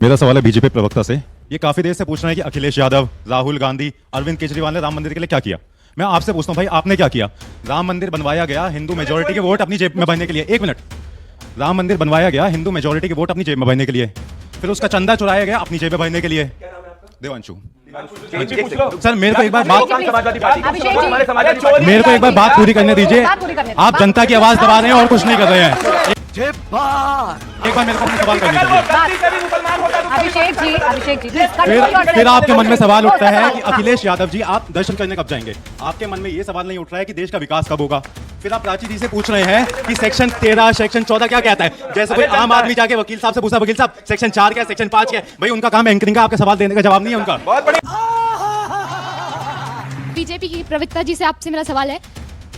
मेरा सवाल है बीजेपी प्रवक्ता से। ये काफी देर से पूछ रहे हैं कि अखिलेश यादव, राहुल गांधी, अरविंद केजरीवाल ने राम मंदिर के लिए क्या किया। मैं आपसे पूछता हूं भाई, आपने क्या किया? राम मंदिर बनवाया गया हिंदू मेजोरिटी के वोट अपनी जेब में भरने के लिए। एक मिनट, राम मंदिर बनवाया गया हिंदू मेजोरिटी के वोट अपनी जेब में भरने के लिए, फिर उसका चंदा चुराया गया अपनी जेब में भरने के लिए। देवांशु सर, मेरे को एक बार बात पूरी करने दीजिए। आप जनता की आवाज दबा रहे हैं और कुछ नहीं कर रहे हैं। एक बार मेरे को अपना सवाल करने दीजिए। अभिषेक जी फिर आपके मन में सवाल उठता है कि अखिलेश यादव जी आप दर्शन करने कब जाएंगे? आपके मन में ये सवाल नहीं उठ रहा है कि देश का विकास कब होगा? फिर आप प्राची जी से पूछ रहे हैं कि सेक्शन 13 सेक्शन 14 क्या कहता है। जैसे कोई आम आदमी जाके वकील साहब से पूछा, वकील साहब सेक्शन 4 क्या, सेक्शन 5 क्या? भाई उनका काम एंकरिंग का, आपके सवाल देने का जवाब नहीं है उनका। बीजेपी की प्रवक्ता जी से आपसे मेरा सवाल है,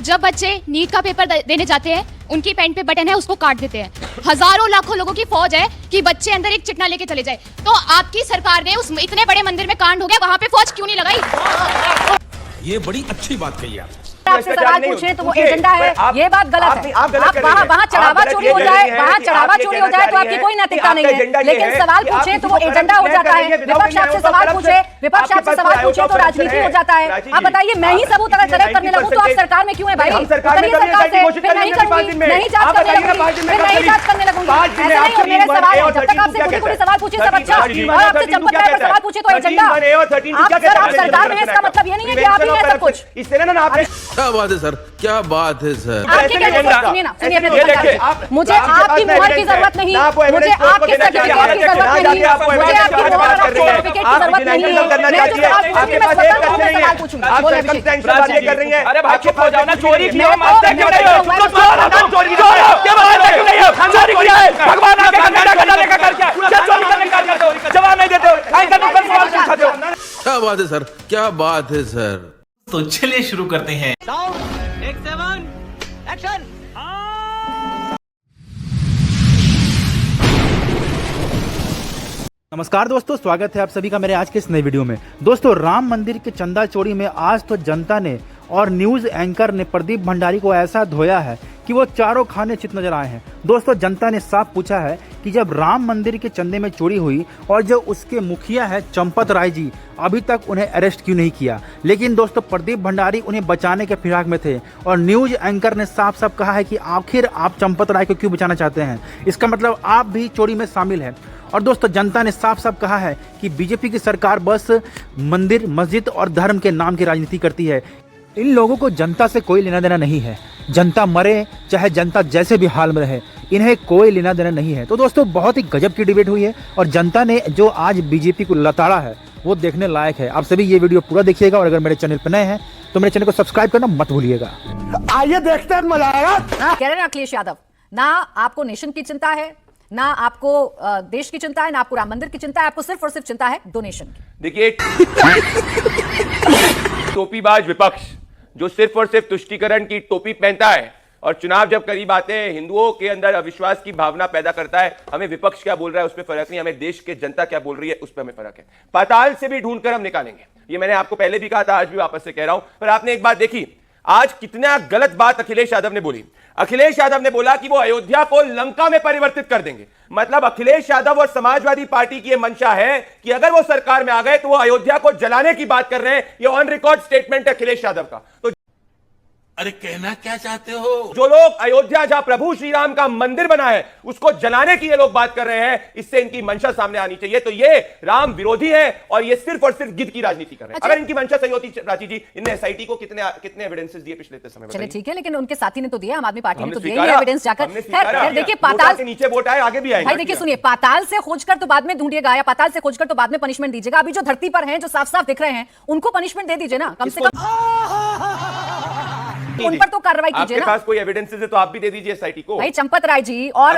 जब बच्चे नीट का पेपर देने जाते हैं, उनकी पैंट पे बटन है उसको काट देते हैं। हजारों लाखों लोगों की फौज है कि बच्चे अंदर एक चिटना लेके चले जाए, तो आपकी सरकार ने उस इतने बड़े मंदिर में कांड हो गया, वहां पे फौज क्यों नहीं लगाई? ये बड़ी अच्छी बात कही आप। आपसे सवाल पूछे तो वो एजेंडा है, ये बात गलत है। आप वहाँ चढ़ावा चोरी हो जाए, तो आपकी कोई नैतिकता नहीं है, लेकिन सवाल पूछे तो वो एजेंडा हो जाता है। विपक्ष आपसे सवाल पूछे तो राजनीति हो जाता है। आप बताइए, मैं ही सबूत अगर कलेक्ट करने लगूं तो आप सरकार में क्यों है भाई? सरकार से फिर नहीं करूंगी, नहीं जांच करने लगूंगी, फिर नहीं जांच करने लगूंगी। ऐसा नहीं हो। मेरे सवाल है, जब तक आपसे कोई सवाल पूछे सब अच्छा, और आपसे चंपत राय पर सवाल पूछे तो एजेंडा। आप सरकार में, इसका मतलब ये नहीं है कि आप ही है सब कुछ। क्या बात है सर, क्या बात है सर। सुनिए ना, सुनिए अपने मुझे आपकी मोहर की जरूरत नहीं, मुझे आपके सर्टिफिकेट की जरूरत नहीं, मुझे आपकी मोहर और सर्टिफिकेट की जरूरत नहीं है। मैं जो सवाल पूछूंगी, बोले अभिषेक। अरे भाई चुप हो जाओ ना, चोरी की हो, मानते क्यों नहीं हो? भगवान आके खंडा करने का कर क्या? चोरी करने का करते हो, जवाब नहीं देते हो, सवाल पूछते हो। क्या बात है सर, क्या बात है सर। तो चलिए शुरू करते हैं। नमस्कार दोस्तों, स्वागत है आप सभी का मेरे आज के इस नए वीडियो में। दोस्तों, राम मंदिर के चंदा चोरी में आज तो जनता ने और न्यूज़ एंकर ने प्रदीप भंडारी को ऐसा धोया है कि वो चारों खाने चित नजर आए हैं। दोस्तों, जनता ने साफ पूछा है कि जब राम मंदिर के चंदे में चोरी हुई और जो उसके मुखिया है चंपत राय जी, अभी तक उन्हें अरेस्ट क्यों नहीं किया। लेकिन दोस्तों, प्रदीप भंडारी उन्हें बचाने के फिराक में थे और न्यूज़ एंकर ने साफ साफ कहा है कि आखिर आप चंपत राय को क्यों बचाना चाहते हैं, इसका मतलब आप भी चोरी में शामिल हैं। और दोस्तों, जनता ने साफ साफ कहा है कि बीजेपी की सरकार बस मंदिर, मस्जिद और धर्म के नाम की राजनीति करती है। इन लोगों को जनता से कोई लेना देना नहीं है। जनता मरे चाहे जनता जैसे भी हाल में रहे, इन्हें कोई लेना देना नहीं है। तो दोस्तों, बहुत ही गजब की डिबेट हुई है और जनता ने जो आज बीजेपी को लताड़ा है वो देखने लायक है। आप सभी ये वीडियो पूरा देखिएगा और अगर मेरे चैनल पर नए हैं तो मेरे चैनल को सब्सक्राइब करना मत भूलिएगा। आइए देखते हैं, मजा आएगा। कह रहे हैं अखिलेश यादव, ना आपको नेशन की चिंता है, ना आपको देश की चिंता है, ना आपको राम मंदिर की चिंता है, आपको सिर्फ और सिर्फ चिंता है डोनेशन की। देखिए, टोपीबाज विपक्ष जो सिर्फ और सिर्फ तुष्टीकरण की टोपी पहनता है और चुनाव जब करीब आते हैं हिंदुओं के अंदर अविश्वास की भावना पैदा करता है। हमें विपक्ष क्या बोल रहा है उस पर फर्क नहीं, हमें देश के जनता क्या बोल रही है उस पर हमें फर्क है। पाताल से भी ढूंढकर हम निकालेंगे, ये मैंने आपको पहले भी कहा था, आज भी वापस से कह रहा हूं। पर आपने एक बात देखी आज कितना गलत बात अखिलेश यादव ने बोली। अखिलेश यादव ने बोला कि वो अयोध्या को लंका में परिवर्तित कर देंगे। मतलब अखिलेश यादव और समाजवादी पार्टी की यह मंशा है कि अगर वो सरकार में आ गए तो वो अयोध्या को जलाने की बात कर रहे हैं। ये ऑन रिकॉर्ड स्टेटमेंट है अखिलेश यादव का। तो अरे कहना क्या चाहते हो? जो लोग अयोध्या जहां प्रभु श्री राम का मंदिर बना है उसको जलाने की ये लोग बात कर रहे हैं, इससे इनकी मंशा सामने आनी चाहिए। तो ये राम विरोधी है और ये सिर्फ और सिर्फ गिद्ध की राजनीति कर रहे हैं। अगर इनकी मंशा सही होती प्राची जी, इनने एसआईटी को कितने एविडेंसेस दिए पिछले समय? चलिए ठीक है, लेकिन उनके साथी ने तो दिया, आम आदमी पार्टी ने तो दिया एविडेंस जाकर। देखिए, पाताल से नीचे वोट आए, आगे भी आएंगे। भाई देखिए, सुनिए, पाताल से खोजकर तो बाद में ढूंढिएगा या पाताल से खोजकर तो बाद में पनिशमेंट दीजिएगा। अभी जो धरती पर हैं, जो साफ साफ दिख रहे हैं, उनको पनिशमेंट दे दीजिए ना, कम से कम उन पर तो कार्रवाई कीजिए ना। आपके पास कोई एविडेंसेस है तो आप भी दे दीजिए एसआईटी को। भाई चंपत राय जी और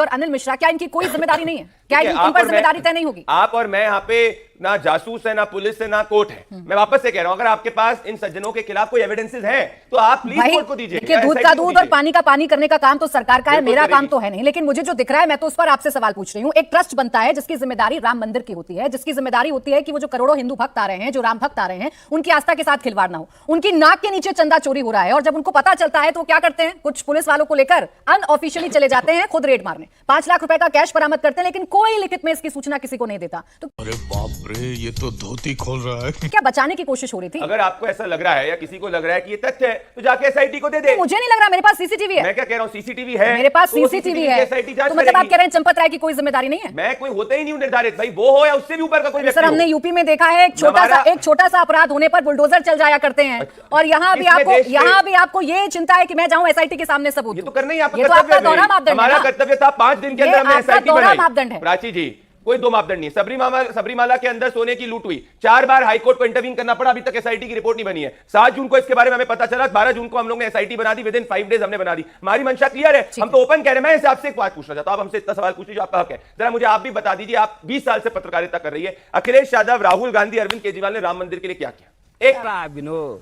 अनिल मिश्रा, क्या इनकी कोई जिम्मेदारी नहीं है? क्या इन पर जिम्मेदारी तय नहीं होगी? आप और मैं यहाँ पे ना जासूस है, ना पुलिस है, ना कोर्ट है। मैं वापस से कह रहा हूं, अगर आपके पास इन सज्जनों के खिलाफ कोई एविडेंसेस हैं तो आप प्लीज कोर्ट को दीजिए। देखिए, दूध का दूध और पानी का पानी करने का काम तो सरकार का है, मेरा काम तो है नहीं। लेकिन मुझे जो दिख रहा है, मैं तो उस पर आपसे सवाल पूछ रही हूँ। एक ट्रस्ट बनता है जिसकी जिम्मेदारी राम मंदिर की होती है, जिसकी जिम्मेदारी होती है कि वो जो करोड़ों हिंदू भक्त आ रहे हैं, जो राम भक्त आ रहे हैं, उनकी आस्था के साथ खिलवाड़ ना हो। उनकी नाक के नीचे चंदा चोरी हो रहा है और जब उनको पता चलता है तो क्या करते हैं? कुछ पुलिस वालों को लेकर अनऑफिशियली चले जाते हैं, खुद रेड मारने, 5 लाख रुपए का कैश बरामद करते हैं, लेकिन कोई लिखित में इसकी सूचना किसी को नहीं देता। तो अरे बाप रे, ये तो धोती खोल रहा है। क्या बचाने की कोशिश हो रही थी? अगर आपको ऐसा लग रहा है या किसी को लग रहा है कि ये तथ्य है तो जाके एसआईटी को दे दे। मुझे नहीं लग रहा, मेरे पास सीसीटीवी है। मैं क्या कह रहा हूँ, सीसीटीवी है, मेरे पास तो सीसीटीवी है। एसआईटी जांच तो मतलब आप करेगी। कह रहे हैं चंपत राय की कोई जिम्मेदारी नहीं है? मैं कोई होता ही नहीं हूं निर्धारित, भाई वो हो या उससे भी ऊपर का कोई व्यक्ति सर, हमने हो। यूपी में देखा है, एक छोटा सा अपराध होने पर बुलडोजर चल जाया करते हैं, और यहाँ भी आपको ये चिंता है कि मैं जाऊं एसआईटी के सामने सबूत। ये तो करना ही आपका ये तो आपका कर्तव्य दोहरा है। मापदंड है हमारा ना? कर्तव्य था 5 दिन के अंदर हमने आपका एसआईटी दोहरा बनाई। मापदंड है। प्राची जी, कोई दो मापदंड नहीं। सबरीमाला के अंदर सोने की लूट हुई, 4 बार हाईकोर्ट को इंटरवीन करना पड़ा, अभी तक एसआईटी की रिपोर्ट नहीं बनी है। 7 जून को इसके बारे में हमें पता चला, 12 जून को हम लोग ने एसआईटी बना दी, विदिन 5 डेज हमने बना दी। हमारी मंशा क्लियर है, हम तो ओपन कह रहे हैं। मैं इस आपसे एक बात पूछना चाहता हूं, आप हमसे इतना सवाल पूछ लीजिए, आपका हक है। जरा मुझे आप भी बता दीजिए, आप 20 साल से पत्रकारिता कर रही है, अखिलेश यादव, राहुल गांधी, अरविंद केजरीवाल ने राम मंदिर के लिए क्या किया? एक विनोद,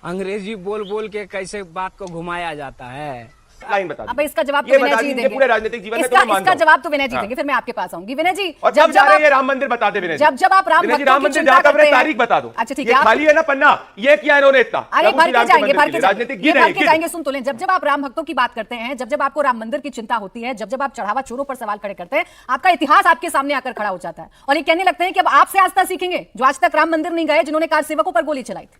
अंग्रेजी बोल बोल के कैसे बात को घुमाया जाता है। लाइन बता अब इसका जवाब तो ये विनय बता जी दीजिए, देंगे। पूरे राजनीतिक जीवन में तो मैं मान इसका रहा हूं। जवाब तो विनय जी हाँ। देंगे, फिर मैं आपके पास आऊंगी। विनय जी, और जब जा रहे हैं राम मंदिर बता दे विनय जी। जब आप राम विनय जी, भक्तों राम की मंदिर चिंता जहाँ का करते हैं। तारीख बता दो। अच्छा ठीक ये है, खाली है ना पन्ना, ये किया इन्होंने इतना। अरे भर के जाएंगे, राजनीतिक जाएंगे। सुन तो लें, जब आप राम भक्तों की बात करते हैं, जब आपको राम मंदिर की चिंता होती है, जब आप चढ़ावा चोरों पर सवाल खड़े करते हैं, आपका इतिहास आपके सामने आकर खड़ा हो जाता है, और ये कहने लगते हैं कि अब आपसे आस्था सीखेंगे जो आज तक राम मंदिर नहीं गए, जिन्होंने कार सेवकों पर गोली चलाई थी।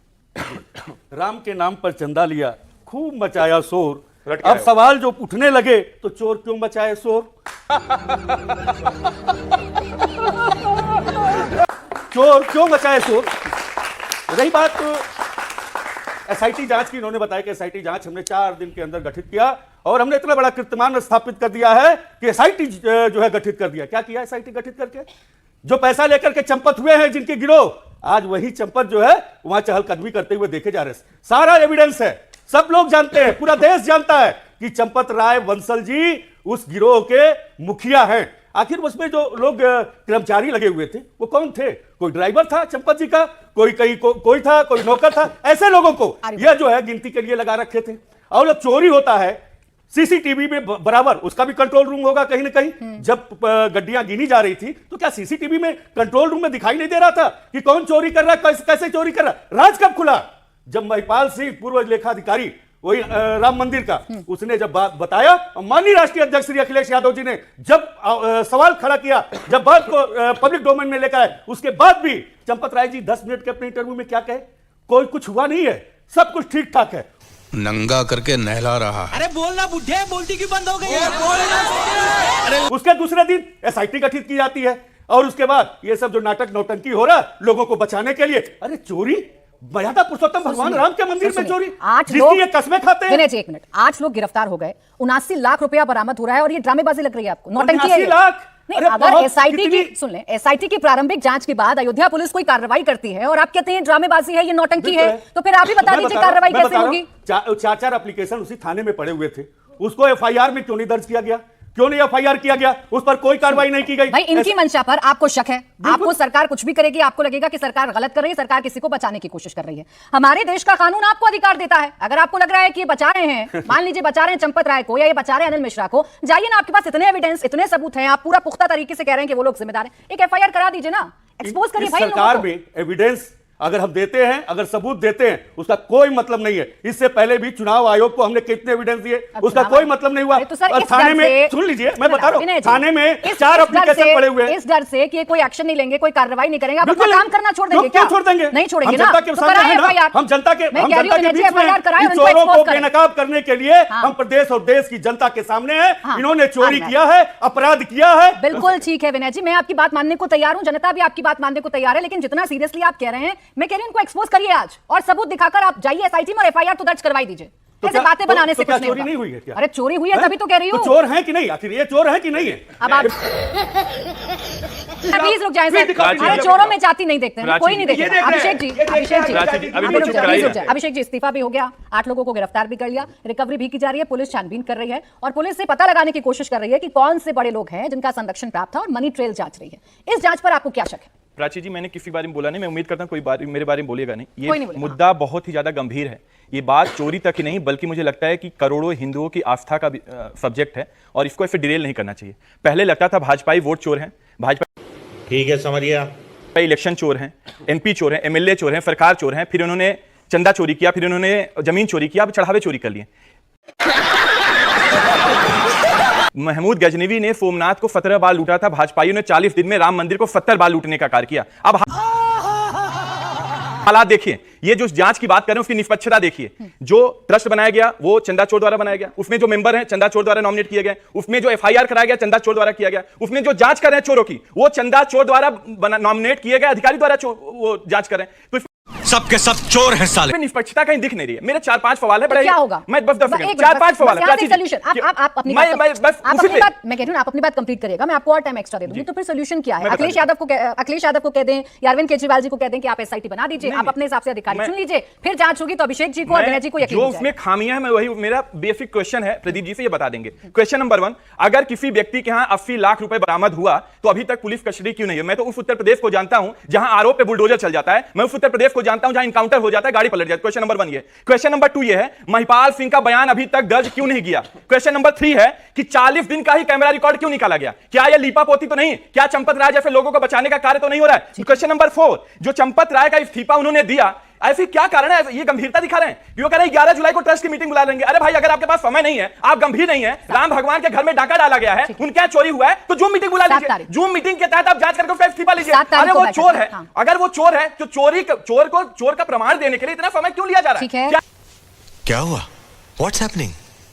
राम के नाम पर चंदा लिया, खूब मचाया शोर। अब सवाल जो उठने लगे तो चोर क्यों मचाए शोर? चोर क्यों मचाए शोर? रही बात एसआईटी जांच की, इन्होंने बताया कि एसआईटी जांच हमने 4 दिन के अंदर गठित किया, और हमने इतना बड़ा कीर्तिमान स्थापित कर दिया है कि एसआईटी जो है गठित कर दिया। क्या किया एसआईटी गठित करके? जो पैसा लेकर के चंपत हुए हैं जिनके गिरोह, आज वही चंपत जो है वहां चहलकदमी करते हुए देखे जा रहे हैं। सारा एविडेंस है, सब लोग जानते हैं, पूरा देश जानता है कि चंपत राय बंसल जी उस गिरोह के मुखिया हैं। आखिर उसमें जो लोग कर्मचारी लगे हुए थे वो कौन थे? कोई ड्राइवर था चंपत जी का, कोई कहीं कोई था, कोई नौकर था। ऐसे लोगों को यह जो है गिनती के लिए लगा रखे थे। और जब चोरी होता है सीसीटीवी में बराबर उसका भी कंट्रोल रूम होगा कहीं ना कहीं। जब गड्डियां गिनी जा रही थी तो क्या सीसीटीवी में कंट्रोल रूम में दिखाई नहीं दे रहा था कि कौन चोरी कर रहा है, कैसे चोरी कर रहा है? राज कब खुला? जब महिपाल सिंह पूर्व लेखाधिकारी वही राम मंदिर का, उसने जब बात बताया, माननीय राष्ट्रीय अध्यक्ष श्री अखिलेश यादव जी ने जब सवाल खड़ा किया, जब बात को पब्लिक डोमेन में लेकर आए, उसके बाद भी चंपत राय जी 10 मिनट के अपने इंटरव्यू में क्या कहे? कोई कुछ हुआ नहीं है, सब कुछ ठीक ठाक है। नंगा करके नहला रहा है। अरे बोलना बुढ़े, बोलती की बंद हो गई है। उसके दूसरे दिन एसआईटी गठित की जाती है, और उसके बाद ये सब जो नाटक नौटंकी हो रहा लोगों को बचाने के लिए। अरे चोरी मर्यादा पुरुषोत्तम भगवान राम के मंदिर में चोरी, 8 लोग ये कस्में खाते हैं। एक मिनट, 8 लोग गिरफ्तार हो गए, 79 लाख रुपया बरामद हो रहा है, और ये ड्रामेबाजी लग रही है आपको? नौटंकी है 79 लाख? नहीं, अगर एसआईटी की सुन लें, एसआईटी की प्रारंभिक जांच के बाद अयोध्या पुलिस कोई कार्रवाई करती है और आप कहते हैं ड्रामेबाजी है, ये नौटंकी है, तो फिर आप ही बता दीजिए कार्रवाई कैसे होगी? 4 एप्लीकेशन उसी थाने में पड़े हुए थे, उसको एफआईआर में क्यों नहीं दर्ज किया गया? क्यों नहीं एफआईआर किया गया? उस पर कोई कार्रवाई नहीं की गई। भाई इनकी मंशा पर आपको शक है, आपको सरकार कुछ भी करेगी, आपको लगेगा कि सरकार गलत कर रही है, सरकार किसी को बचाने की कोशिश कर रही है। हमारे देश का कानून आपको अधिकार देता है, अगर आपको लग रहा है कि ये बचा रहे हैं, मान लीजिए बचा रहे हैं चंपत राय को या ये बचा रहे हैं अनिल मिश्रा को, जाइए ना, आपके पास इतने एविडेंस, इतने सबूत हैं, आप पूरा पुख्ता तरीके से कह रहे हैं कि वो लोग जिम्मेदार हैं, एक एफआईआर करा दीजिए ना, एक्सपोज करिए भाई। सरकार में एविडेंस अगर हम देते हैं, अगर सबूत देते हैं, उसका कोई मतलब नहीं है। इससे पहले भी चुनाव आयोग को हमने कितने एविडेंस दिए, उसका कोई मतलब नहीं हुआ। और थाने में सुन लीजिए, मैं बता रहा हूं, थाने में 4 एप्लीकेशन पड़े हुए हैं। इस डर से कि कोई एक्शन नहीं लेंगे, कोई कार्रवाई नहीं करेंगे, आप अपना काम करना छोड़ देंगे क्या? छोड़ देंगे? नहीं छोड़ेंगे ना, हम जनता के सामने हैं ना, हम जनता के बीच में चोरों को बेनकाब करने के लिए हम प्रदेश और देश की जनता के सामने हैं। इन्होंने चोरी किया है, अपराध किया है। बिल्कुल ठीक है विनय जी, मैं आपकी बात मानने को तैयार हूं, जनता भी आपकी बात मानने को तैयार है, लेकिन जितना सीरियसली आप कह रहे हैं, मैं कह रही हूं इनको एक्सपोज करिए आज, और सबूत दिखाकर आप जाइए एसआईटी में और एफआईआर तो दर्ज करवाई दीजिए। ऐसे बातें बनाने से कुछ चोरी नहीं हुई है क्या? अरे चोरी हुई है तभी तो कह रही हूं। तो चोर है कि नहीं? आखिर ये चोर है कि नहीं है? अब आप प्लीज रुक जाएं सर, अरे चोरों में जाति नहीं देखते हैं, कोई नहीं देखता। अभिषेक जी इस्तीफा भी हो गया, 8 लोगों को गिरफ्तार भी कर लिया, रिकवरी भी की जा रही है, पुलिस छानबीन कर रही है, और पुलिस से पता लगाने की कोशिश कर रही है कि कौन से बड़े लोग हैं जिनका संरक्षण प्राप्त था, और मनी ट्रेल जांच रही है। इस जांच पर आपको क्या शक है? प्राची जी, मैंने किसी बारे में बोला नहीं, मैं उम्मीद करता हूं कोई मेरे बारे में बोलेगा नहीं। ये मुद्दा बहुत ही ज्यादा गंभीर है, ये बात चोरी तक ही नहीं बल्कि मुझे लगता है कि करोड़ों हिंदुओं की आस्था का सब्जेक्ट है, और इसको ऐसे डिरेल नहीं करना चाहिए। पहले लगता था भाजपाई वोट चोर हैं, भाजपा ठीक है, समझ गया, इलेक्शन चोर हैं, एमपी चोर हैं, एमएलए चोर हैं, सरकार चोर हैं, फिर उन्होंने चंदा चोरी किया, फिर उन्होंने जमीन चोरी किया, अब चढ़ावे चोरी कर लिए। महमूद गजनवी ने सोमनाथ को 17 बार लूटा था, भाजपाइयों ने 40 दिन में राम मंदिर को 70 बार लूटने का कार्य किया। अब हालात देखिए, ये जो जांच की बात कर रहे हैं उसकी निष्पक्षता देखिए। जो ट्रस्ट बनाया गया वो चंदा चोर द्वारा बनाया गया, उसमें जो मेंबर हैं चंदा चोर द्वारा नॉमिनेट किए गए, उसमें जो एफआईआर कराया गया चंदा चोर द्वारा किया गया, उसमें जो जांच कर रहे हैं चोरों की वो चंदा चोर द्वारा नॉमिनेट किए गए अधिकारी द्वारा वो जांच कर रहे हैं। तो सबके सब चोर हैं साले। निष्पक्षता कहीं दिख नहीं रही है। मेरे 4-5 सवाल है, बड़े क्या होगा? मैं बस 10 सेकंड 4-5 सवाल है। सॉल्यूशन आप अपनी बात मैं कह रही हूं आप अपनी बात कंप्लीट करिएगा, मैं आपको और टाइम एक्स्ट्रा दे दूंगी। तो फिर सॉल्यूशन क्या है? अखिलेश यादव को कह दें या अरविंद केजरीवाल जी को कह दें कि आप एसआईटी बना दीजिए, आप अपने हिसाब से अधिकारी चुन लीजिए, फिर जांच होगी तो अभिषेक जी को और विनय जी को यकीन हो जाएगा। जो उसमें खामियां हैं मैं वही मेरा बेसिक क्वेश्चन है, प्रदीप जी से ये बता देंगे। क्वेश्चन नंबर 1, अगर किसी व्यक्ति के यहां 80 लाख रुपए बरामद हुआ तो अभी तक पुलिस कस्टडी क्यों नहीं है? मैं तो उस उत्तर प्रदेश को जानता हूं जहां आरोप पे बुलडोजर चल जाता है, मैं उस उत्तर प्रदेश को जानता हूं जहां इनकाउंटर हो जाता है, गाड़ी पलट जाती है। क्वेश्चन नंबर 1 ये। क्वेश्चन नंबर 2 ये है, महिपाल सिंह का बयान अभी तक दर्ज क्यों नहीं किया? क्वेश्चन नंबर 3 है कि 40 दिन का ही कैमरा रिकॉर्ड क्यों निकाला गया? क्या यह लीपापोती तो नहीं? क्या चंपत राय जैसे लोगों को बचाने का कार्य तो नहीं हो रहा है? क्वेश्चन नंबर 4, जो चंपत राय का इस्तीफा उन्होंने दिया, ऐसी क्या कारण है? ये गंभीरता दिखा रहे हैं। वो कह रहे हैं 11 जुलाई को ट्रस्ट की मीटिंग बुला लेंगे। अरे भाई, अगर आपके पास समय नहीं है, आप गंभीर नहीं है, राम भगवान के घर में डाका डाला गया है, उनके चोरी हुआ है, तो जूम मीटिंग बुला लीजिए। जूम मीटिंग के तहत आप जांच करके उसका इस्तीफा लीजिए। अरे वो चोर है, अगर वो चोर है तो चोर का प्रमाण देने के लिए इतना समय क्यों लिया जा रहा है? क्या हुआ? What's happening?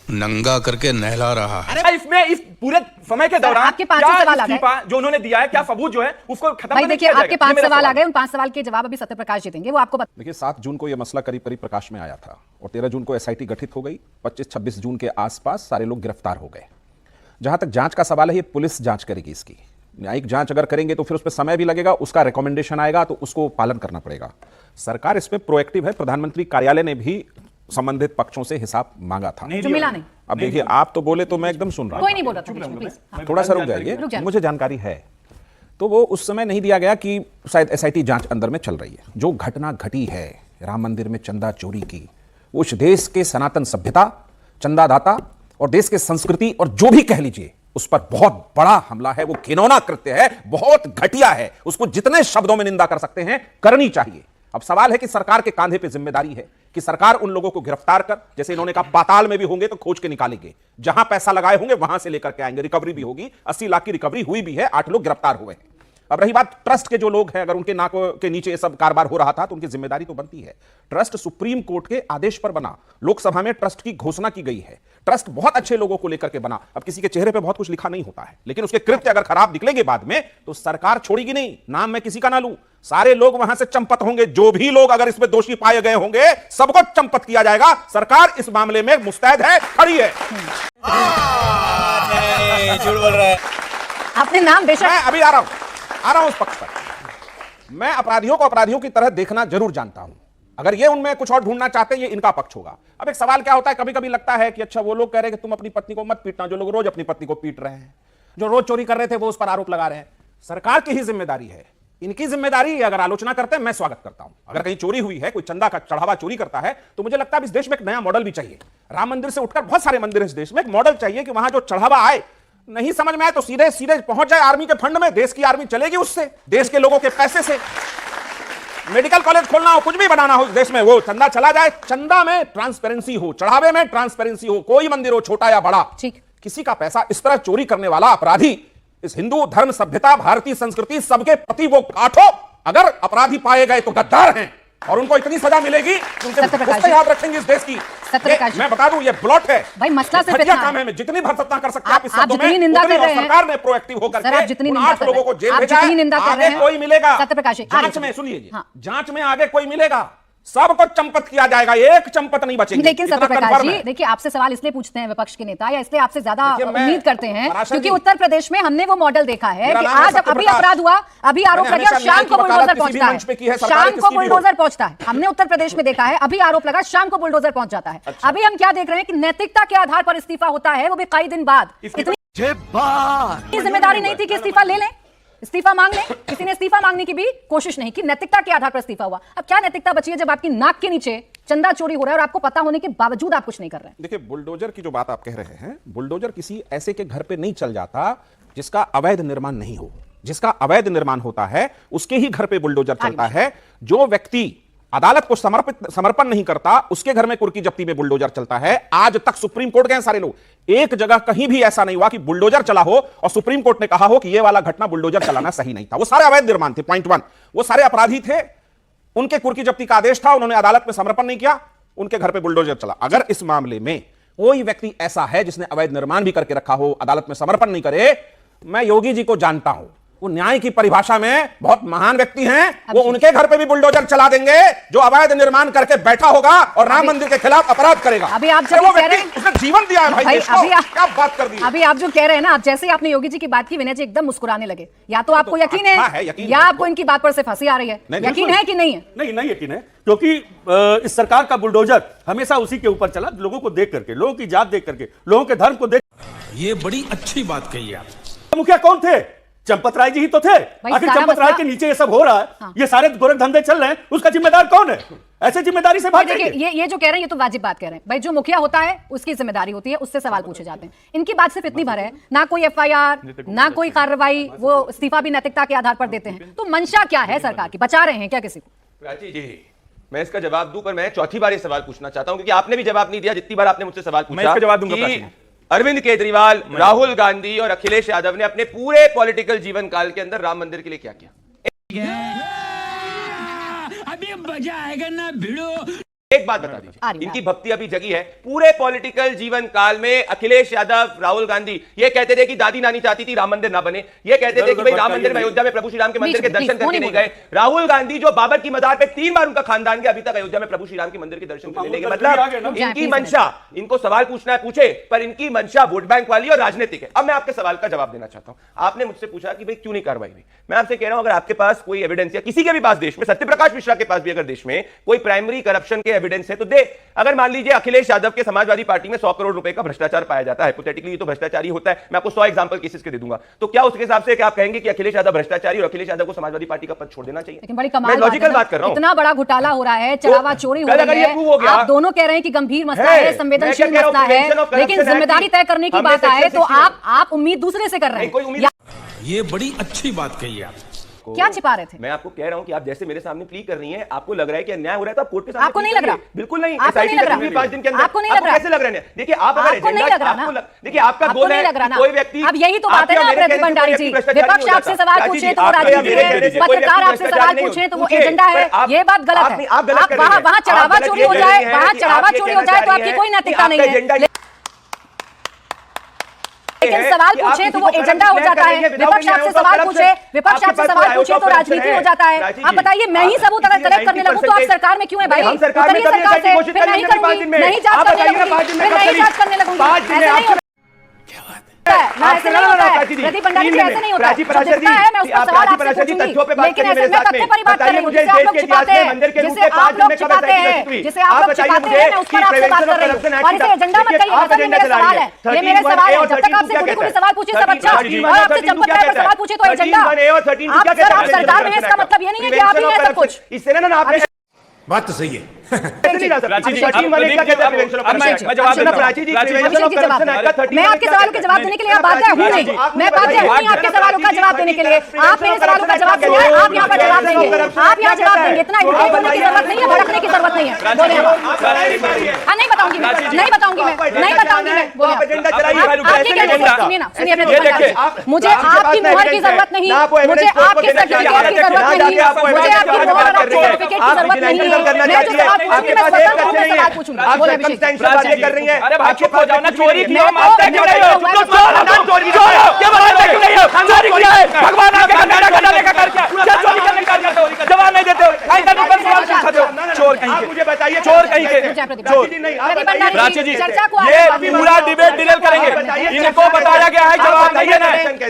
नंगा करके नहला रहा है। अरे इसमें इस पूरे समय के दौरान आपके 5 सवाल आ गए जो उन्होंने दिया है, क्या सबूत जो है उसको खत्म भाई देखिए, आपके 5 सवाल आ गए, उन 5 सवाल के जवाब अभी सत्यप्रकाश जी देंगे, वो आपको देखिए 7 जून को यह मसला करीब करीब प्रकाश में आया था और 13 जून को एसआईटी गठित हो गई। 25-26 जून के आसपास सारे लोग गिरफ्तार हो गए। जहां तक जांच का सवाल है, ये पुलिस जांच करेगी इसकी। न्यायिक जांच अगर करेंगे तो फिर उस पर समय भी लगेगा, उसका रिकमेंडेशन आएगा तो उसको पालन करना पड़ेगा। सरकार इसमें प्रोएक्टिव है। प्रधानमंत्री कार्यालय ने भी संबंधित पक्षों से हिसाब मांगा था, जो मिला नहीं। अब देखिए, आप तो बोले तो मैं एकदम सुन रहा हूं। कोई नहीं बोल रहा था, प्लीज थोड़ा सा रुक जाइए, मुझे जानकारी है। तो वो उस समय नहीं दिया गया कि शायद एसआईटी जांच अंदर में चल रही है। जो घटना घटी है राम मंदिर में चंदा चोरी की, उस देश के सनातन सभ्यता, चंदादाता और देश के संस्कृति और जो भी कह लीजिए उस पर बहुत बड़ा हमला है। वो घिनौना कृत्य है, बहुत घटिया है। उसको जितने शब्दों में निंदा कर सकते हैं करनी चाहिए। अब सवाल है कि सरकार के कांधे पे जिम्मेदारी है कि सरकार उन लोगों को गिरफ्तार कर, जैसे इन्होंने कहा पाताल में भी होंगे तो खोज के निकालेंगे, जहां पैसा लगाए होंगे वहां से लेकर के आएंगे, रिकवरी भी होगी। 80 लाख की रिकवरी हुई भी है, 8 लोग गिरफ्तार हुए हैं। अब रही बात ट्रस्ट के जो लोग हैं, अगर उनके नाक के नीचे ये सब कारोबार हो रहा था तो उनकी जिम्मेदारी तो बनती है। ट्रस्ट सुप्रीम कोर्ट के आदेश पर बना, लोकसभा में ट्रस्ट की घोषणा की गई है। ट्रस्ट बहुत अच्छे लोगों को लेकर के बना। अब किसी के चेहरे पे बहुत कुछ लिखा नहीं होता है, लेकिन उसके कृत्य अगर खराब निकलेंगे बाद में तो सरकार छोड़ेगी नहीं। नाम मैं किसी का ना लूं, सारे लोग वहां से चंपत होंगे। जो भी लोग अगर इसमें दोषी पाए गए होंगे सबको चंपत किया जाएगा। सरकार इस मामले में मुस्तैद है, खड़ी है। झूठ बोल रहा है। आपने नाम बेशक, मैं अभी आ रहा हूं उस पक्ष पर। मैं अपराधियों को अपराधियों की तरह देखना जरूर जानता हूं। अगर ये उनमें कुछ और ढूंढना चाहते हैं, ये इनका पक्ष होगा। अब एक सवाल क्या होता है, कभी कभी लगता है कि अच्छा वो लोग कह रहे हैं कि तुम अपनी पत्नी को मत पीटना, जो लोग रोज अपनी पत्नी को पीट रहे हैं, जो रोज चोरी कर रहे थे वो उस पर आरोप लगा रहे हैं। सरकार की ही जिम्मेदारी है, इनकी जिम्मेदारी। अगर आलोचना करते हैं मैं स्वागत करता हूं। अगर कहीं चोरी हुई है, कोई चंदा का चढ़ावा चोरी करता है, तो मुझे लगता है इस देश में एक नया मॉडल भी चाहिए। राम मंदिर से उठकर बहुत सारे मंदिर इस देश में, एक मॉडल चाहिए कि वहां जो चढ़ावा आए, नहीं समझ में आए तो सीधे सीधे पहुंच जाए आर्मी के फंड में। देश की आर्मी चलेगी उससे, देश के लोगों के पैसे से। मेडिकल कॉलेज खोलना हो, कुछ भी बनाना हो इस देश में, वो चंदा चला जाए। चंदा में ट्रांसपेरेंसी हो, चढ़ावे में ट्रांसपेरेंसी हो। कोई मंदिर हो, छोटा या बड़ा, किसी का पैसा इस तरह चोरी करने वाला अपराधी, इस हिंदू धर्म सभ्यता भारतीय संस्कृति सबके प्रति वो काठो। अगर अपराधी पाए गए तो गद्दार हैं और उनको इतनी सजा मिलेगी उनके याद रखेंगे इस देश की। मैं बता दूं, ये ब्लॉट है भाई, मसला सिर्फ इतना काम है। मैं जितनी भर्सना कर सकते हैं आप इस शब्दों में, निंदा कर रहे हैं। सरकार ने प्रोएक्टिव होकर के जितनी निंदा 8 लोगों को जेल भेजा है। आगे कोई मिलेगा जांच में, सुनिए, जांच में आगे कोई मिलेगा, सबको चंपत किया जाएगा, एक चंपत नहीं बचेगी। लेकिन सत्यप्रकाश जी देखिए, आपसे सवाल इसलिए पूछते हैं विपक्ष के नेता, या इसलिए आपसे ज्यादा उम्मीद करते हैं क्योंकि उत्तर प्रदेश में हमने वो मॉडल देखा है कि आज अभी अपराध हुआ, अभी आरोप लगे और शाम को बुलडोजर पहुंचता है। शाम को बुलडोजर पहुंचता है, हमने उत्तर प्रदेश में देखा है। अभी आरोप लगा, शाम को बुलडोजर पहुंच जाता है। अभी हम क्या देख रहे हैं कि नैतिकता के आधार पर इस्तीफा होता है, वो भी कई दिन बाद। इतनी जिम्मेदारी नहीं थी कि इस्तीफा ले लें, इस्तीफा मांग लें। किसी ने इस्तीफा मांगने की भी कोशिश नहीं की, नैतिकता के आधार पर इस्तीफा हुआ। अब क्या नैतिकता बची है जब आपकी नाक के नीचे चंदा चोरी हो रहा है और आपको पता होने के बावजूद आप कुछ नहीं कर रहे हैं? देखिए, बुलडोजर की जो बात आप कह रहे हैं, बुलडोजर किसी ऐसे के घर पे नहीं चल जाता जिसका अवैध निर्माण नहीं हो। जिसका अवैध निर्माण होता है उसके ही घर पे बुलडोजर चलता है। जो व्यक्ति अदालत को समर्पण नहीं करता उसके घर में कुर्की जब्ती में बुलडोजर चलता है। आज तक सुप्रीम कोर्ट गए सारे लोग, एक जगह कहीं भी ऐसा नहीं हुआ कि बुलडोजर चला हो और सुप्रीम कोर्ट ने कहा हो कि यह वाला घटना बुलडोजर चलाना सही नहीं था। वो सारे अवैध निर्माण थे, पॉइंट 1। वो सारे अपराधी थे, उनके कुर्की जब्ती का आदेश था, उन्होंने अदालत में समर्पण नहीं किया, उनके घर पे बुलडोजर चला। अगर इस मामले में कोई व्यक्ति ऐसा है जिसने अवैध निर्माण भी करके रखा हो, अदालत में समर्पण नहीं करे, मैं योगी जी को जानता हूं, वो न्याय की परिभाषा में बहुत महान व्यक्ति हैं। वो उनके घर पे भी बुलडोजर चला देंगे जो अवैध निर्माण करके बैठा होगा और राम मंदिर के खिलाफ अपराध करेगा। अभी आप जब कह रहे हैं, उसने जीवन दिया है भाई देश को, क्या बात कर दी। अभी आप जो कह रहे हैं ना, आप जैसे ही आपने योगी जी की बात की, विनय जी एकदम मुस्कुराने लगे। या तो आपको यकीन है या आपको इनकी बात पर सिर्फ हंसी आ रही है। यकीन है कि नहीं है? नहीं यकीन है, क्योंकि इस सरकार का बुलडोजर हमेशा उसी के ऊपर चला, लोगों को देख करके, लोगों की जात देख करके, लोगों के धर्म को देख। ये बड़ी अच्छी बात कही आप। मुखिया कौन थे? चंपत राय जी ही तो थे। आखिर चंपत राय के नीचे ये सब हो रहा है, हाँ। ये सारे गोरख धंधे चल रहे हैं, उसका जिम्मेदार कौन है? ऐसे जिम्मेदारी से भाग देखिए, ये जो कह रहे हैं ये तो वाजिब बात कह रहे हैं भाई। जो मुखिया होता है उसकी जिम्मेदारी होती है, उससे सवाल पूछे जाते हैं। इनकी बात सिर्फ इतनी भर है, ना कोई एफआईआर, ना कोई कार्रवाई, वो इस्तीफा भी नैतिकता के आधार पर देते हैं। तो मंशा क्या है सरकार की? बचा रहे हैं क्या किसी को? प्राची जी, मैं इसका जवाब दूं, पर मैं चौथी बार ये सवाल पूछना चाहता हूं, क्योंकि आपने भी जवाब नहीं दिया जितनी बार आपने मुझसे सवाल पूछा। मैं इसका जवाब दूंगा कि प्राची। अरविंद केजरीवाल, राहुल गांधी और अखिलेश यादव ने अपने पूरे पॉलिटिकल जीवन काल के अंदर राम मंदिर के लिए क्या किया? अभी मजा आएगा ना भिड़ो। एक बात बता दीजिए, इनकी भक्ति अभी जगी है? पूरे पॉलिटिकल जीवन काल में अखिलेश यादव, राहुल गांधी ये कहते थे कि दादी नानी चाहती थी राम मंदिर ना बने, ये कहते थे कि भाई राम मंदिर में, अयोध्या में प्रभु श्री राम के मंदिर के दर्शन करने नहीं गए। राहुल गांधी जो बाबर की मजार पे 3 बार उनका खानदान गया, अभी तक अयोध्या में प्रभु श्री राम के मंदिर के दर्शन करने नहीं गए। मतलब इनकी मंशा, इनको सवाल पूछना है पूछे, पर इनकी मंशा वोट बैंक वाली और राजनीतिक है। अब मैं आपके सवाल का जवाब देना चाहता हूं। आपने मुझसे पूछा कि भाई क्यों नहीं कार्रवाई हुई। मैं आपसे कह रहा हूं, अगर आपके पास कोई एविडेंस या किसी के भी पास देश में, सत्यप्रकाश मिश्रा के पास भी अगर देश में कोई प्राइमरी करप्शन के एविडेंस है तो दे। अगर मान लीजिए अखिलेश यादव के समाजवादी पार्टी में 100 करोड़ रुपए का भ्रष्टाचार पाया जाता है, हिपोथेटिकली ये तो भ्रष्टाचारी होता है, मैं आपको 100 एग्जांपल केसेस के दे दूंगा, तो क्या उसके हिसाब से क्या आप कहेंगे कि अखिलेश यादव भ्रष्टाचारी और अखिलेश यादव को समाजवादी पार्टी का पद छोड़ देना चाहिए? लेकिन बड़ी कमाल मैं लॉजिकल बात कर रहा हूं। इतना बड़ा घोटाला हो रहा है, चढ़ावा चोरी हो रही है, आप दोनों कह रहे हैं कि गंभीर मसला है, संवेदनशील मसला है, लेकिन जिम्मेदारी तय करने की बात आए तो आप उम्मीद दूसरे से कर रहे हैं। ये बड़ी अच्छी बात कही आप। क्या छिपा रहे थे? मैं आपको कह रहा हूं कि आप जैसे मेरे सामने प्ली कर रही हैं, आपको लग रहा है कि अन्याय हो रहा है तो आप कोर्ट के सामने आपको नहीं लग रहा? बिल्कुल नहीं। आपको नहीं लग रहा? 5 दिन के अंदर आपको नहीं लग रहा? कैसे लग रहा है? देखिए आप अगर आपको नहीं लग रहा ना? देखिए आपका गोल है कोई व्यक्ति, अब यही तो बात है ना प्रतिभा भंडारी जी, विपक्ष आपसे सवाल पूछे तो वो राजनीति है, पत्रकार आपसे सवाल पूछे तो वो एजेंडा है। ये बात गलत है। आप वहां चढ़ावा चोरी हो जाए, वहां चढ़ावा चोरी हो जाए तो आपकी कोई नैतिकता नहीं है। लेकिन सवाल पूछे तो वो एजेंडा हो जाता है। विपक्ष आपसे सवाल पूछे तो राजनीति हो जाता है। आप बताइए, मैं ही सबूत अगर कलेक्ट करने लगूं तो आप सरकार में क्यों है भाई? उतरिए सरकार से, फिर नहीं करूंगी, नहीं जांच करने लगूंगी, फिर नहीं जांच करने लगूंगी। ऐसे नहीं होता, ना ऐसे नहीं होता है। प्रदीप भंडारी जी ऐसे नहीं होता है। जो दिखता है मैं उसका सवाल आपसे पूछूंगी, लेकिन ऐसे मैं तथ्य पर ही बात कर रही हूं। जिसे आप लोग छिपाते हैं, जिसे आप लोग छिपाते हैं, जिसे आप लोग छिपाते हैं, मैं उस पर आपसे बात कर रही हूं। और इसे एजेंडा मत कहिए, ऐसा नहीं मेरा सवाल है, ये मेरे सवाल है। जब तक आपसे खुद खुद सवाल पूछे सब अच्छा, और आपसे चंपत राय पर सवाल पूछे तो एजेंडा। आप सरकार में, इसका मतलब ये नहीं है कि आप ही हैं सब कुछ। इससे ना आपने बात तो सही है। मैं आपके सवालों के जवाब देने के लिए आप बाध्य हूं नहीं, मैं बाध्य हूं नहीं आपके सवालों का जवाब देने के लिए। आप मेरे सवालों का जवाब देंगे, आप यहाँ पर जवाब देंगे, आप यहाँ जवाब देंगे। इतना इरिटेट होने की जरूरत नहीं है, भड़कने की जरूरत नहीं है। बोलिए। हाँ, नहीं बताऊंगी मैं, नहीं बताऊंगी मैं, नहीं बताऊंगी मैं। सुनिए ना, सुनिए अपने, मुझे आपकी मोहर की जरूरत नहीं, मुझे आपके सर्टिफिकेट की जरूरत नहीं, मुझे आपकी मोहर और सर्टिफिकेट की जरूरत नहीं है। आपके पास एक तथ्य नहीं है, आप सर्कमस्टेंस से बातें कर रही हैं। अरे भाई चुप हो जाओ ना, चोरी की हम मानते क्यों नहीं हो? चुप हो जाओ ना, चोरी क्या मानते क्यों नहीं हो? चोरी किया है, भगवान आके अंधेरा करने का कर क्या चोरी करने का जवाब नहीं देते हो, आई का पर सवाल पूछते हो। चोर कहीं के, मुझे बताइए चोर कहीं के, चोर प्राची जी, ये पूरा डिबेट डिटेल करेंगे। इनको बताया गया है, जवाब नहीं है,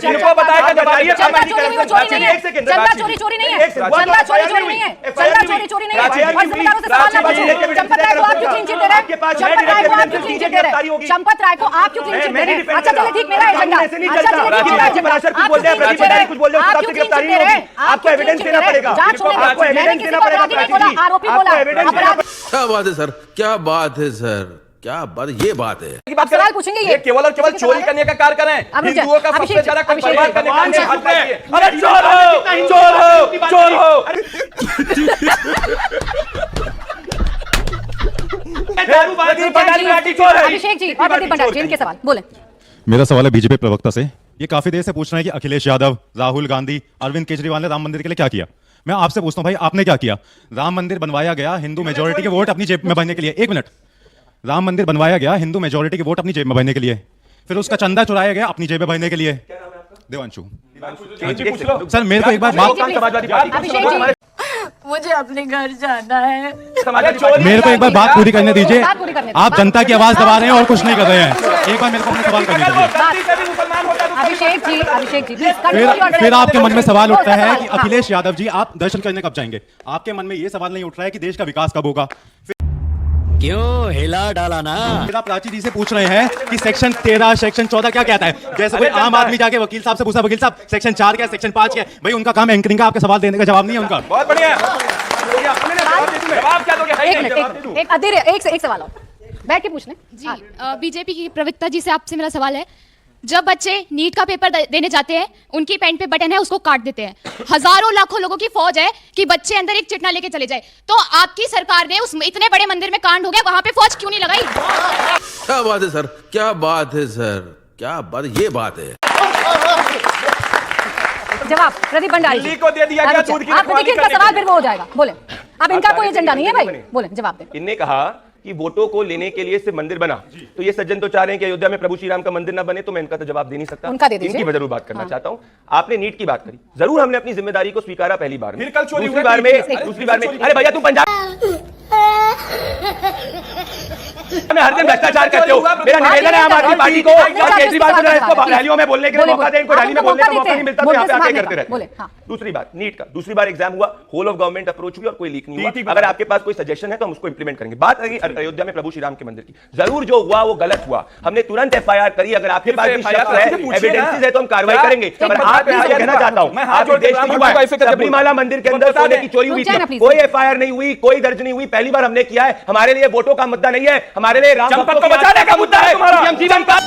इनको बताया गया जवाब। चंदा चोरी नहीं है, चंदा चोरी नहीं है, चंदा चोरी नहीं है, चंदा चोरी नहीं है। और जिम्मेदारों से सवाल ना पूछिए। चंपत राय को आप क्यों क्लीन चिट दे रहे हैं? चंपत राय को आप क्यों क्लीन चिट दे रहे हैं? चंपत राय को आप क्यों क्लीन चिट दे रहे हैं? अच्छा चलिए ठीक, मेरा एजेंडा, अच्छा चलिए ठीक, मेरा एजेंडा। आप क्यों क्लीन चिट दे रहे हैं? आप क्यों क्लीन चिट दे रहे हैं? आपको एविडेंस देना पड़ेगा। जांच होने के, मैंने किसी को अपराधी नहीं बोला, आरोपी बोला। क्या बात है सर, क्या बात है सर, क्या बात, ये बात है। आप सवाल पूछेंगे ये केवल और केवल चोरी करने का कार्य करें, हिंदुओं का सबसे ज्यादा बर्बाद करने का कार्य। अरे चोर हो, चोर हो, चोर हो। अभिषेक जी और प्रदीप भंडारी जी इनके सवाल बोले। मेरा सवाल है बीजेपी प्रवक्ता से। ये काफी देर से पूछ रहे हैं कि अखिलेश यादव, राहुल गांधी, अरविंद केजरीवाल ने राम मंदिर के लिए क्या किया। मैं आपसे पूछता हूं भाई, आपने क्या किया? राम मंदिर बनवाया गया हिंदू मेजोरिटी के वोट अपनी जेब में भरने के लिए। एक मिनट, राम मंदिर बनवाया गया हिंदू मेजोरिटी के वोट अपनी जेब में भरने के लिए, फिर उसका चंदा चुराया गया अपनी जेब में भरने के लिए। देवांशु सर, मेरे को एक बार अभिषेक जी मुझे अपने घर जाना है। मेरे को एक बार बात पूरी करने दीजिए। आप जनता की आवाज दबा रहे हैं और कुछ नहीं कर रहे हैं। एक बार मेरे को अपने सवाल करने दीजिए। अभिषेक जी प्लीज। फिर आपके मन में सवाल उठता है कि अखिलेश यादव जी आप दर्शन करने कब जाएंगे? आपके मन में ये सवाल नहीं उठ रहा है कि देश का विकास कब होगा? क्यों हिला डाला ना? मेरा प्राची जी से पूछ रहे हैं कि सेक्शन 13 सेक्शन 14 क्या कहता है। जैसे कोई आम आदमी जाके वकील साहब से पूछा, वकील साहब सेक्शन 4 क्या सेक्शन 5 क्या? भाई उनका काम एंकरिंग का, आपके सवाल देने का जवाब नहीं है उनका। बहुत बढ़िया। जवाब क्या दोगे? एक सवाल और बैठ के पूछ लें जी बीजेपी की प्रवक्ता जी से आपसे मेरा सवाल है, जब बच्चे नीट का पेपर देने जाते हैं उनकी पैंट पे बटन है उसको काट देते हैं, हजारों लाखों लोगों की फौज है कि बच्चे अंदर एक चिट्ठा लेके चले जाए, तो आपकी सरकार ने उस इतने बड़े मंदिर में कांड हो गया वहां पे फौज क्यों नहीं लगाई? क्या बात है सर, क्या बात है सर, क्या बात, ये बात है। जवाब प्रदीप भंडारी दिल्ली को दे दिया गया दूध की आप देखिए इनका सवाल फिर वो हो जाएगा। बोले अब इनका कोई एजेंडा नहीं है भाई, बोले जवाब दे। इनने कहा कि वोटों को लेने के लिए सिर्फ मंदिर बना, तो ये सज्जन तो चाह रहे हैं कि अयोध्या में प्रभु श्री राम का मंदिर ना बने, तो मैं इनका तो जवाब दे नहीं सकता। उनका दे दीजिए। इनकी जरूर बात करना चाहता हूं। आपने नीट की बात करी, जरूर हमने अपनी जिम्मेदारी को स्वीकारा पहली बार में, फिर कल चोरी दूसरी बार में अरे भैया तुम पंजाब में हर दिन भ्रष्टाचार करते हो। मेरा निवेदन है आम आदमी पार्टी को और केजरीवाल को इसको रैलियों में बोलने के लिए मौका दें, इनको रैली में बोलने का मौका नहीं मिलता तो यहाँ पे आके करते रहते। दूसरी बात नीट का, दूसरी बार एग्जाम हुआ, होल ऑफ गवर्नमेंट अप्रोच हुई और कोई लीक नहीं हुआ। अगर आपके पास कोई सजेशन है तो हम उसको इंप्लीमेंट करेंगे। बात रही अयोध्या में प्रभु श्री राम के मंदिर की, जरूर जो हुआ वो गलत हुआ, हमने तुरंत एफआईआर करी। अगर आपके पास एविडेंसेस है तो हम कार्रवाई करेंगे। पर आप कहना चाहता हूं, आप देश के युवा हैं, सबरीमाला मंदिर के अंदर सोने की चोरी हुई थी, कोई एफआईआर नहीं हुई, कोई दर्ज नहीं हुई, पहली बार हमने किया है। हमारे लिए वोटों का मुद्दा नहीं है, हमारे लिए राम भक्तों को बचाने का मुद्दा है। हम जीवन का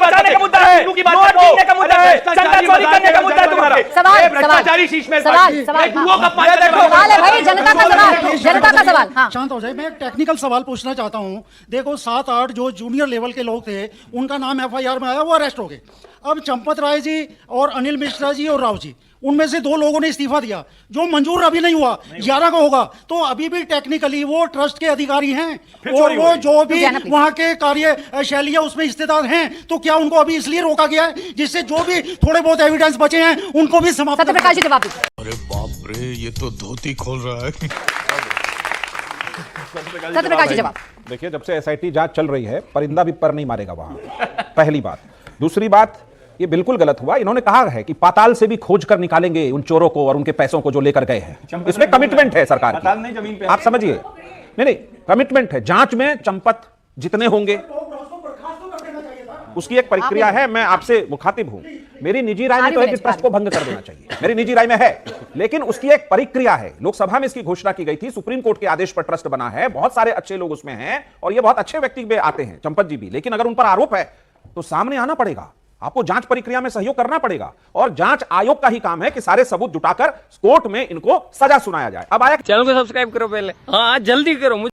बचाने का मुद्दा है, की बात करने का मुद्दा है, चंदा चोरी करने का मुद्दा है तुम्हारा। सवाल भ्रष्टाचारी शीश में सवाल है भाई, जनता का सवाल, जनता का सवाल। हाँ शांत हो जाए, मैं एक टेक्निकल सवाल पूछना चाहता हूँ। देखो 7-8 जो जूनियर लेवल के लोग थे उनका नाम एफआईआर में आया, वो अरेस्ट हो गए। अब चंपत राय जी और अनिल मिश्रा जी और राव जी, उनमें से 2 लोगों ने इस्तीफा दिया, जो मंजूर अभी नहीं हुआ, 11 को होगा, तो अभी भी टेक्निकली वो ट्रस्ट के अधिकारी हैं और वो जो भी वहां के कार्य शैली है उसमें हिस्सेदार हैं। तो क्या उनको अभी इसलिए रोका गया है जिससे जो भी थोड़े बहुत एविडेंस बचे हैं उनको भी समाप्त? सत्यप्रकाश जी जवाब दीजिए। अरे बाप रे, ये तो धोती खोल रहा है। सत्यप्रकाश जी जवाब। देखिए, जब से एसआईटी जांच चल रही है, परिंदा भी पर नहीं मारेगा वहां, पहली बात। दूसरी बात, ये बिल्कुल गलत हुआ। इन्होंने कहा है कि पाताल से भी खोज कर निकालेंगे उन चोरों को और उनके पैसों को जो लेकर गए हैं। इसमें कमिटमेंट है सरकार की, आप समझिए। नहीं, कमिटमेंट है। जांच में चंपत जितने होंगे उसकी एक प्रक्रिया है। मैं आपसे मुखातिब हूं, मेरी निजी राय में तो है कि ट्रस्ट को भंग कर देना चाहिए, मेरी निजी राय में है, लेकिन उसकी एक प्रक्रिया है। लोकसभा में इसकी घोषणा की गई थी, सुप्रीम कोर्ट के आदेश पर ट्रस्ट बना है, बहुत सारे अच्छे लोग उसमें हैं और ये बहुत अच्छे व्यक्ति भी आते हैं, चंपत जी भी। लेकिन अगर उन पर आरोप है तो सामने आना पड़ेगा, आपको जांच प्रक्रिया में सहयोग करना पड़ेगा और जांच आयोग का ही काम है कि सारे सबूत जुटाकर कोर्ट में इनको सजा सुनाया जाए। अब आया, चैनल को सब्सक्राइब करो पहले, हाँ जल्दी करो।